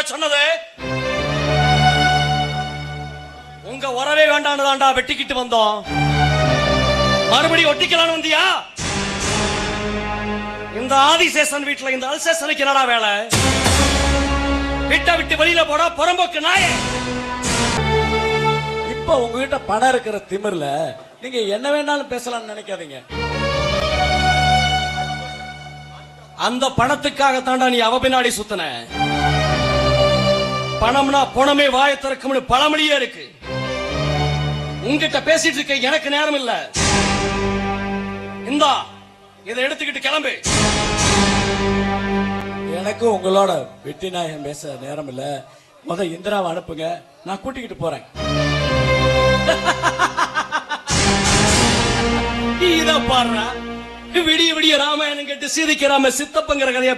வர சொன்னது? உங்க உறவே வேண்டான்னு தான்டா வெட்டிக்கிட்டு வந்தோம். மறுபடியும் ஒட்டிக்கலான்னு வந்தியா? இந்த ஆதிசேஷன் வீட்டுல இந்த அல்சேஷனுக்கு என்னடா வேலை? விட்ட விட்டு வெளியில போடா புறம்போக்கு நாயே. இப்ப உங்ககிட்ட பணம் இருக்கிற திமிர்ல நீங்க என்ன வேணாலும் பேசலாம்னு நினைக்காதீங்க. அந்த பணத்துக்காக தாண்டா நீ அவ பின்னாடி சுத்தன. பணம்னா பணமே வாய திறக்கும்னு பழமொழியே இருக்கு. உங்ககிட்ட பேசிட்டு இருக்க எனக்கு நேரம் இல்ல. இந்தா இதை எடுத்துக்கிட்டு கிளம்பு. எனக்கு உங்களோட வெட்டி நாயகம் பேச நேரம் இல்ல. முத இந்திராவை அனுப்புங்க, நான் கூட்டிக்கிட்டு போறேன். இத பாடுறா, விடிய விடிய ராமாயணம் கேட்டு சீதைக்கு ராம சித்தப்பங்கிற கதைய